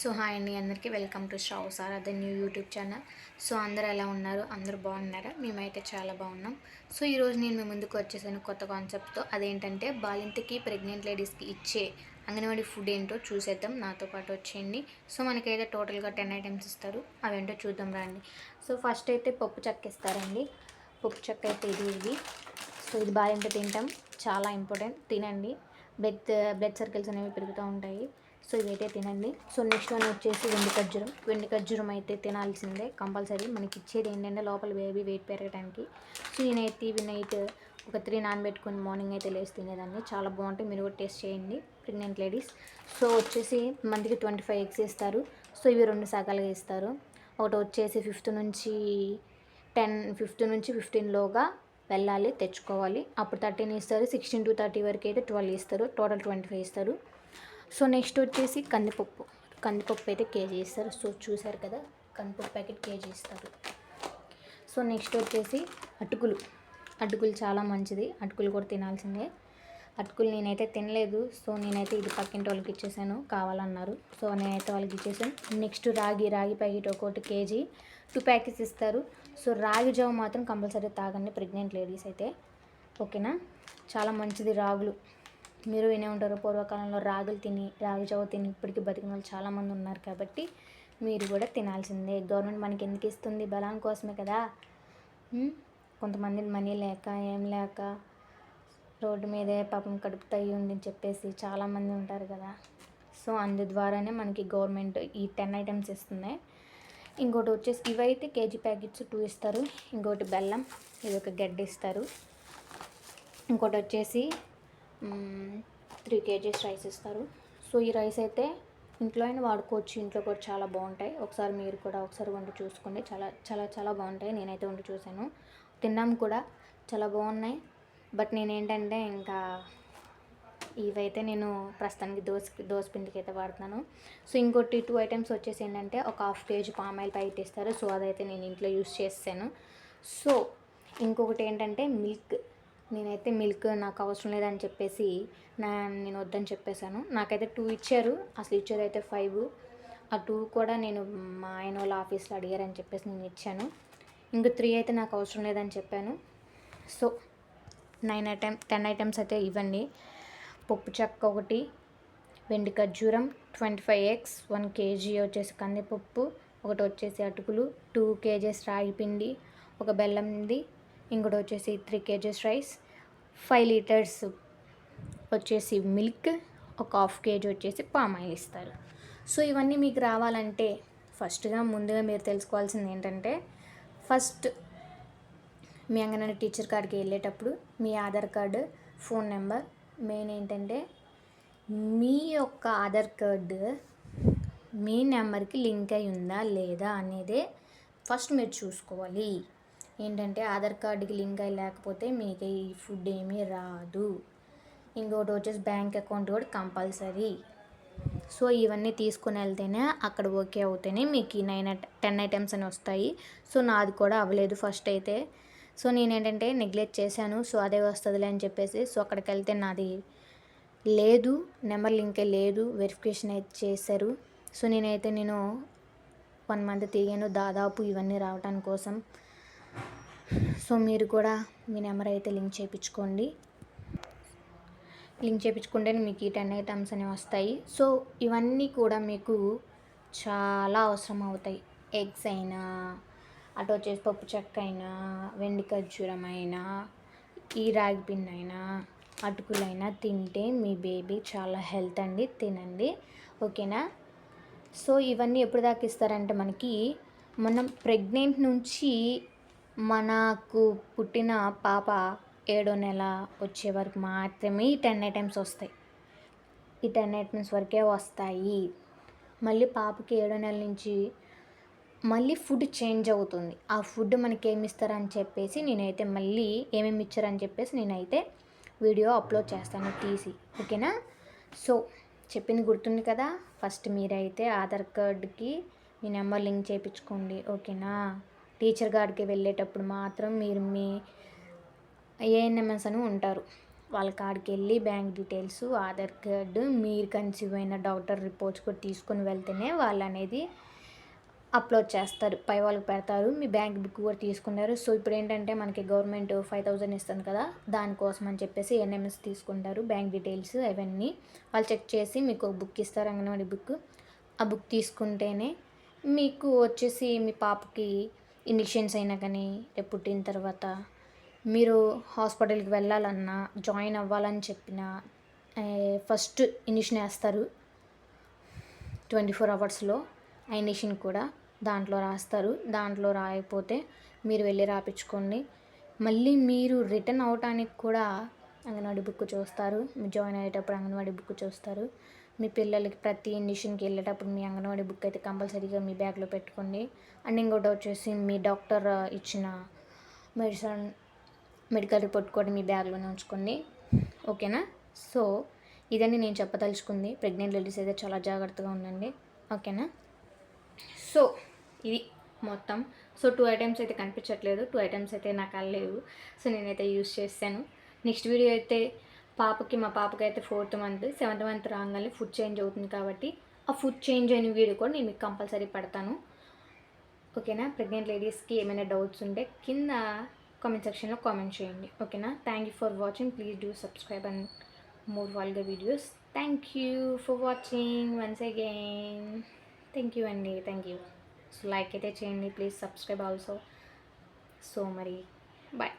So hi అండి అందరికీ welcome to Shravs ఆరాధన న్యూ యూట్యూబ్ ఛానల్. సో అందరూ ఎలా ఉన్నారు? అందరూ బాగున్నారా? మేమైతే చాలా బాగున్నాం. సో ఈరోజు నేను మీ ముందుకు వచ్చేసాను కొత్త కాన్సెప్ట్తో. అదేంటంటే బాలింతకి ప్రెగ్నెంట్ లేడీస్కి ఇచ్చే అంగన్వాడీ ఫుడ్ ఏంటో చూసేద్దాం. నాతో పాటు వచ్చేయండి. సో మనకైతే టోటల్గా 10 ఐటమ్స్ ఇస్తారు. అవేంటో చూద్దాం రండి. సో ఫస్ట్ అయితే పప్పు చెక్క ఇస్తారండి. పప్పు చెక్క అయితే ఇది. సో ఇది బాలింత తింటాం, చాలా ఇంపార్టెంట్. తినండి. బ్లడ్ సర్కిల్స్ అనేవి పెరుగుతూ ఉంటాయి. సో ఇవైతే తినండి. సో నెక్స్ట్ వన్ వచ్చేసి వెండి ఖర్జూరం అయితే తినాల్సిందే కంపల్సరీ. మనకి ఇచ్చేది ఏంటంటే లోపల బేబీ వెయిట్ పెరగడానికి. సో నేనైతే ఇవి నైట్ ఒక 3 నానబెట్టుకుని మార్నింగ్ అయితే లేసి తినేదాన్ని. చాలా బాగుంటాయి, మీరు కూడా టేస్ట్ చేయండి ప్రెగ్నెంట్ లేడీస్. సో వచ్చేసి మంత్కి 25 ఎగ్స్ ఇస్తారు. సో ఇవి 2 సగాలుగా ఇస్తారు. ఒకటి వచ్చేసి 5th నుంచి 15లోగా వెళ్ళాలి, తెచ్చుకోవాలి. అప్పుడు 13 ఇస్తారు. 16 to 30 వరకు అయితే 12 ఇస్తారు. టోటల్ 25 ఇస్తారు. సో నెక్స్ట్ వచ్చేసి కందిపప్పు అయితే కేజీ ఇస్తారు. సో చూసారు కదా, కందిపప్పు ప్యాకెట్ కేజీ ఇస్తారు. సో నెక్స్ట్ వచ్చేసి అటుకులు చాలా మంచిది. అటుకులు కూడా తినాల్సిందే. అటుకులు నేనైతే తినలేదు. సో నేనైతే ఇది పక్కింటి వాళ్ళకి ఇచ్చేసాను, కావాలన్నారు. సో నేనైతే వాళ్ళకి ఇచ్చేసాను. నెక్స్ట్ రాగి ప్యాకెట్ ఒకటి కేజీ 2 ప్యాకెట్స్ ఇస్తారు. సో రాగి జావ మాత్రం కంపల్సరీ తాగండి ప్రెగ్నెంట్ లేడీస్ అయితే, ఓకేనా? చాలా మంచిది రాగులు. మీరు వినే ఉంటారు, పూర్వకాలంలో రాగి జావ తిని ఇప్పటికీ బతికిన వాళ్ళు చాలామంది ఉన్నారు. కాబట్టి మీరు కూడా తినాల్సిందే. గవర్నమెంట్ మనకి ఎందుకు ఇస్తుంది? బలం కోసమే కదా. కొంతమంది మనీ లేక ఏం లేక రోడ్డు మీదే పాపం కడుపు తయ్యి ఉందని చెప్పేసి చాలామంది ఉంటారు కదా. సో అందు ద్వారానే మనకి గవర్నమెంట్ ఈ 10 ఐటమ్స్ ఇస్తుంది. ఇంకోటి వచ్చేసి ఇవైతే కేజీ ప్యాకెట్స్ 2 ఇస్తారు. ఇంకోటి బెల్లం, ఇది ఒక గడ్డ ఇస్తారు. ఇంకోటి వచ్చేసి 3 kgs రైస్ ఇస్తారు. సో ఈ రైస్ అయితే ఇంట్లో అయినా వాడుకోవచ్చు, ఇంట్లో కూడా చాలా బాగుంటాయి. ఒకసారి మీరు కూడా వండి చూసుకోండి. చాలా చాలా చాలా బాగుంటాయి. నేనైతే వండి చూశాను, తిన్నాం కూడా, చాలా బాగున్నాయి. బట్ నేనేంటంటే ఇంకా ఇవైతే నేను ప్రస్తుతానికి దోశ పిండికి అయితే వాడుతున్నాను. సో ఇంకోటి 2 ఐటమ్స్ వచ్చేసి ఏంటంటే ఒక 1/2 kg పామ్ ఆయిల్ ప్యాకెట్ ఇస్తారు. సో అదైతే నేను ఇంట్లో యూస్ చేస్తాను. సో ఇంకొకటి ఏంటంటే నేనైతే మిల్క్ నాకు అవసరం లేదని చెప్పేసి నేను వద్దని చెప్పేశాను. నాకైతే 2 ఇచ్చారు. అసలు ఇచ్చేది అయితే 5. ఆ 2 కూడా నేను మా ఆయన వాళ్ళ ఆఫీస్లో అడిగారని చెప్పేసి నేను ఇచ్చాను. ఇంకో 3 అయితే నాకు అవసరం లేదని చెప్పాను. సో 10 ఐటమ్స్ అయితే ఇవ్వండి. పప్పు చెక్క ఒకటి, వెండి ఖర్జూరం, 25 eggs, 1 kg వచ్చేసి కందిపప్పు, ఒకటి వచ్చేసి అటుకులు, 2 kgs రాగి పిండి, ఒక బెల్లంది, ఇంకోటి వచ్చేసి 3 kgs రైస్, 5 liters వచ్చేసి మిల్క్, ఒక 1/2 kg వచ్చేసి పామ్ ఆయిల్ ఇస్తారు. సో ఇవన్నీ మీకు రావాలంటే ముందుగా మీరు తెలుసుకోవాల్సింది ఏంటంటే, ఫస్ట్ మీ అంగన్వాడీ టీచర్ కాడికి వెళ్ళేటప్పుడు మీ Aadhaar card, phone number, main ఏంటంటే మీ యొక్క ఆధార్ కార్డు మీ నెంబర్కి లింక్ అయి ఉందా లేదా అనేదే ఫస్ట్ మీరు చూసుకోవాలి. ఏంటంటే ఆధార్ కార్డుకి లింక్ అయి లేకపోతే మీకు ఈ ఫుడ్ ఏమీ రాదు. ఇంకోటి వచ్చేసి బ్యాంక్ అకౌంట్ కూడా కంపల్సరీ. సో ఇవన్నీ తీసుకుని వెళ్తేనే అక్కడ ఓకే అవుతేనే మీకు ఈ 10 ఐటమ్స్ అని వస్తాయి. సో నాది కూడా అవ్వలేదు ఫస్ట్ అయితే. సో నేనేంటంటే నెగ్లెక్ట్ చేశాను. సో అదే వస్తుందిలే అని చెప్పేసి సో అక్కడికి వెళ్తే నాది లేదు, నెంబర్ లింకే లేదు, వెరిఫికేషన్ అయితే చేశారు. సో నేను 1 month తిరిగాను దాదాపు ఇవన్నీ రావడానికి కోసం. సో మీరు కూడా మీ నెంబర్ అయితే లింక్ చేయించుకుంటేనే మీకు ఈ 10 ఐటమ్స్ అనేవి వస్తాయి. సో ఇవన్నీ కూడా మీకు చాలా అవసరం అవుతాయి. ఎగ్స్ అయినా, అటు వచ్చేసి పప్పు చెక్క అయినా, వెండి ఖర్జూరం అయినా, ఈ రాగి పిండి అయినా, అటుకులైనా తింటే మీ బేబీ చాలా హెల్త్ అండి. తినండి, ఓకేనా? సో ఇవన్నీ ఎప్పుడు దాకా ఇస్తారంటే మనం ప్రెగ్నెంట్ నుంచి మనకు పుట్టిన పాప 7వ నెల వచ్చే వరకు మాత్రమే ఈ 10 ఐటమ్స్ వస్తాయి. ఈ 10 ఐటమ్స్ వరకే వస్తాయి. మళ్ళీ పాపకి 7వ నెల నుంచి మళ్ళీ ఫుడ్ చేంజ్ అవుతుంది. ఆ ఫుడ్ మనకి ఏమి ఇస్తారని చెప్పేసి నేనైతే మళ్ళీ ఏమేమి ఇచ్చారని చెప్పేసి నేనైతే వీడియో అప్లోడ్ చేస్తాను తీసి, ఓకేనా? సో చెప్పింది గుర్తుంది కదా. ఫస్ట్ మీరైతే ఆధార్ కార్డుకి మీ నెంబర్ లింక్ చేయించుకోండి, ఓకేనా? టీచర్ గారికి వెళ్ళేటప్పుడు మాత్రం మీరు మీ ఏఎన్ఎంఎస్ అని ఉంటారు, వాళ్ళ కాడికి వెళ్ళి బ్యాంక్ డీటెయిల్స్, ఆధార్ కార్డు, మీరు కన్సీవ్ అయిన డాక్టర్ రిపోర్ట్స్ కూడా తీసుకొని వెళ్తేనే వాళ్ళు అనేది అప్లోడ్ చేస్తారు, పై వాళ్ళకి పెడతారు. మీ బ్యాంక్ బుక్ కూడా తీసుకుంటారు. సో ఇప్పుడు ఏంటంటే మనకి గవర్నమెంట్ 5,000 ఇస్తుంది కదా, దానికోసం అని చెప్పేసి ఎన్ఎంఎస్ తీసుకుంటారు, బ్యాంక్ డీటెయిల్స్ అవన్నీ వాళ్ళు చెక్ చేసి మీకు ఒక బుక్ ఇస్తారు, అంగన్వాడీ బుక్. ఆ బుక్ తీసుకుంటేనే మీకు వచ్చేసి మీ పాపకి ఇంజెక్షన్స్ అయినా కానీ రేపు పుట్టిన తర్వాత మీరు హాస్పిటల్కి వెళ్ళాలన్నా జాయిన్ అవ్వాలని చెప్పిన ఫస్ట్ ఇంజెక్షన్ వేస్తారు 24 అవర్స్లో. ఆ ఇంజెక్షన్ కూడా దాంట్లో రాస్తారు. దాంట్లో రాయకపోతే మీరు వెళ్ళి రాపించుకోండి. మళ్ళీ మీరు రిటర్న్ అవటానికి కూడా అంగన్వాడీ బుక్ చూస్తారు. మీరు జాయిన్ అయ్యేటప్పుడు అంగన్వాడీ బుక్ చూస్తారు. మీ పిల్లలకి ప్రతి ఇంజెక్షన్కి వెళ్ళేటప్పుడు మీ అంగన్వాడీ బుక్ అయితే కంపల్సరీగా మీ బ్యాగ్లో పెట్టుకోండి. అండ్ ఇంకోటి వచ్చేసి మీ డాక్టర్ ఇచ్చిన మెడికల్ రిపోర్ట్ కూడా మీ బ్యాగ్లోనే ఉంచుకోండి. ఓకేనా? సో ఇదని నేను చెప్పదలుచుకుంది. ప్రెగ్నెంట్ లేడీస్ అయితే చాలా జాగ్రత్తగా ఉండండి. ఓకేనా? సో ఇది మొత్తం. సో 2 ఐటమ్స్ అయితే కనిపించట్లేదు, 2 ఐటమ్స్ అయితే నాకు అల్లేవు. సో నేనైతే యూస్ చేశాను. నెక్స్ట్ వీడియో అయితే మా పాపకి అయితే 4th మంత్ 7th మంత్ రాగానే ఫుడ్ చేంజ్ అవుతుంది కాబట్టి ఆ ఫుడ్ చేంజ్ అయిన వీడియో కూడా నేను మీకు కంపల్సరీ పెడతాను. ఓకేనా? ప్రెగ్నెంట్ లేడీస్కి ఏమైనా డౌట్స్ ఉంటే కింద కామెంట్ సెక్షన్లో కామెంట్ చేయండి. ఓకేనా? Thank you for watching. Please do subscribe and more vulgar videos. Thank you for watching once again. Thank you అండి, థ్యాంక్ యూ. సో లైక్ అయితే చేయండి ప్లీజ్, సబ్స్క్రైబ్ ఆల్సో. సో మరి బాయ్.